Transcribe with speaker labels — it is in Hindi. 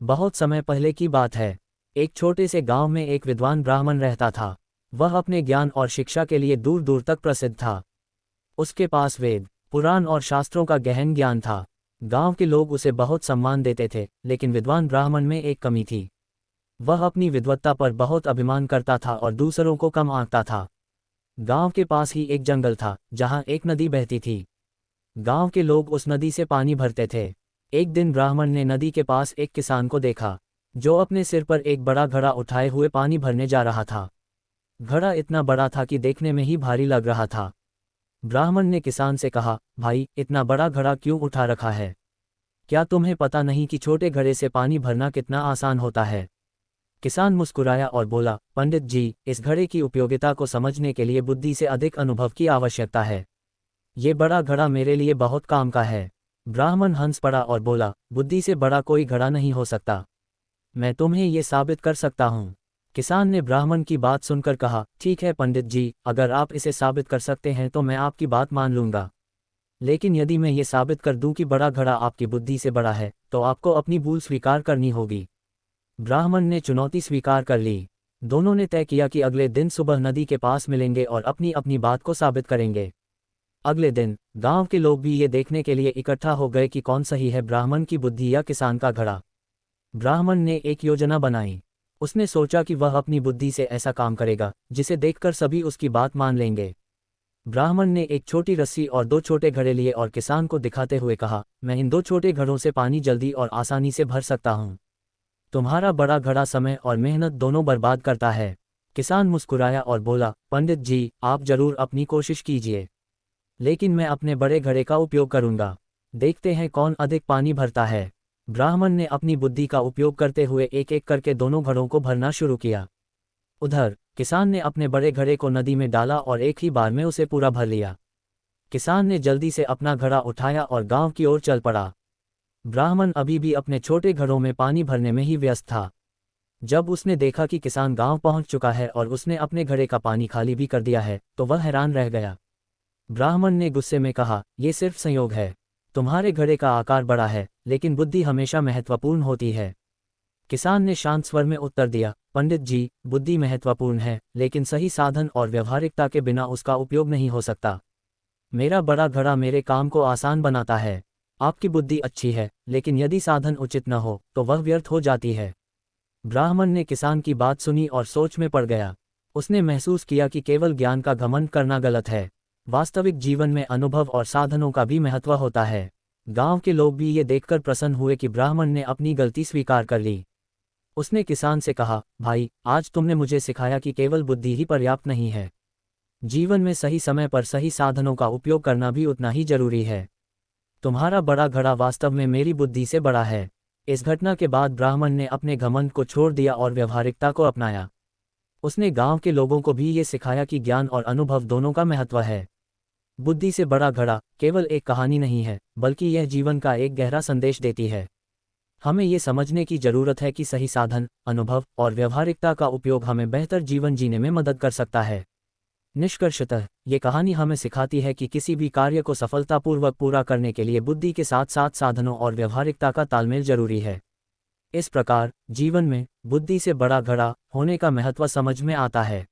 Speaker 1: बहुत समय पहले की बात है। एक छोटे से गांव में एक विद्वान ब्राह्मण रहता था। वह अपने ज्ञान और शिक्षा के लिए दूर दूर तक प्रसिद्ध था। उसके पास वेद, पुराण और शास्त्रों का गहन ज्ञान था। गांव के लोग उसे बहुत सम्मान देते थे, लेकिन विद्वान ब्राह्मण में एक कमी थी। वह अपनी विद्वत्ता पर बहुत अभिमान करता था और दूसरों को कम आंकता था। गांव के पास ही एक जंगल था, जहां एक नदी बहती थी। गांव के लोग उस नदी से पानी भरते थे। एक दिन ब्राह्मण ने नदी के पास एक किसान को देखा, जो अपने सिर पर एक बड़ा घड़ा उठाए हुए पानी भरने जा रहा था। घड़ा इतना बड़ा था कि देखने में ही भारी लग रहा था। ब्राह्मण ने किसान से कहा, भाई, इतना बड़ा घड़ा क्यों उठा रखा है? क्या तुम्हें पता नहीं कि छोटे घड़े से पानी भरना कितना आसान होता है? किसान मुस्कुराया और बोला, पंडित जी, इस घड़े की उपयोगिता को समझने के लिए बुद्धि से अधिक अनुभव की आवश्यकता है। ये बड़ा घड़ा मेरे लिए बहुत काम का है। ब्राह्मण हंस पड़ा और बोला, बुद्धि से बड़ा कोई घड़ा नहीं हो सकता। मैं तुम्हें ये साबित कर सकता हूँ। किसान ने ब्राह्मण की बात सुनकर कहा, ठीक है पंडित जी, अगर आप इसे साबित कर सकते हैं तो मैं आपकी बात मान लूंगा। लेकिन यदि मैं ये साबित कर दूं कि बड़ा घड़ा आपकी बुद्धि से बड़ा है, तो आपको अपनी भूल स्वीकार करनी होगी। ब्राह्मण ने चुनौती स्वीकार कर ली। दोनों ने तय किया कि अगले दिन सुबह नदी के पास मिलेंगे और अपनी अपनी बात को साबित करेंगे। अगले दिन गांव के लोग भी ये देखने के लिए इकट्ठा हो गए कि कौन सही है, ब्राह्मण की बुद्धि या किसान का घड़ा। ब्राह्मण ने एक योजना बनाई। उसने सोचा कि वह अपनी बुद्धि से ऐसा काम करेगा जिसे देखकर सभी उसकी बात मान लेंगे। ब्राह्मण ने एक छोटी रस्सी और दो छोटे घड़े लिए और किसान को दिखाते हुए कहा, मैं इन दो छोटे घड़ों से पानी जल्दी और आसानी से भर सकता हूँ। तुम्हारा बड़ा घड़ा समय और मेहनत दोनों बर्बाद करता है। किसान मुस्कुराया और बोला, पंडित जी, आप जरूर अपनी कोशिश कीजिए, लेकिन मैं अपने बड़े घड़े का उपयोग करूंगा। देखते हैं कौन अधिक पानी भरता है। ब्राह्मण ने अपनी बुद्धि का उपयोग करते हुए एक एक करके दोनों घड़ों को भरना शुरू किया। उधर किसान ने अपने बड़े घड़े को नदी में डाला और एक ही बार में उसे पूरा भर लिया। किसान ने जल्दी से अपना घड़ा उठाया और गांव की ओर चल पड़ा। ब्राह्मण अभी भी अपने छोटे घड़ों में पानी भरने में ही व्यस्त था। जब उसने देखा कि किसान गांव पहुंच चुका है और उसने अपने घड़े का पानी खाली भी कर दिया है, तो वह हैरान रह गया। ब्राह्मण ने गुस्से में कहा, यह सिर्फ संयोग है। तुम्हारे घड़े का आकार बड़ा है, लेकिन बुद्धि हमेशा महत्वपूर्ण होती है। किसान ने शांत स्वर में उत्तर दिया, पंडित जी, बुद्धि महत्वपूर्ण है, लेकिन सही साधन और व्यवहारिकता के बिना उसका उपयोग नहीं हो सकता। मेरा बड़ा घड़ा मेरे काम को आसान बनाता है। आपकी बुद्धि अच्छी है, लेकिन यदि साधन उचित न हो तो वह व्यर्थ हो जाती है। ब्राह्मण ने किसान की बात सुनी और सोच में पड़ गया। उसने महसूस किया कि केवल ज्ञान का घमंड करना गलत है। वास्तविक जीवन में अनुभव और साधनों का भी महत्व होता है। गांव के लोग भी ये देखकर प्रसन्न हुए कि ब्राह्मण ने अपनी गलती स्वीकार कर ली। उसने किसान से कहा, भाई, आज तुमने मुझे सिखाया कि केवल बुद्धि ही पर्याप्त नहीं है। जीवन में सही समय पर सही साधनों का उपयोग करना भी उतना ही जरूरी है। तुम्हारा बड़ा घड़ा वास्तव में मेरी बुद्धि से बड़ा है। इस घटना के बाद ब्राह्मण ने अपने घमंड को छोड़ दिया और व्यवहारिकता को अपनाया। उसने गांव के लोगों को भी ये सिखाया कि ज्ञान और अनुभव दोनों का महत्व है। बुद्धि से बड़ा घड़ा केवल एक कहानी नहीं है, बल्कि यह जीवन का एक गहरा संदेश देती है। हमें ये समझने की जरूरत है कि सही साधन, अनुभव और व्यवहारिकता का उपयोग हमें बेहतर जीवन जीने में मदद कर सकता है। निष्कर्षतः ये कहानी हमें सिखाती है कि किसी भी कार्य को सफलतापूर्वक पूरा करने के लिए बुद्धि के साथ साथ साधनों और व्यवहारिकता का तालमेल जरूरी है। इस प्रकार जीवन में बुद्धि से बड़ा घड़ा होने का महत्व समझ में आता है।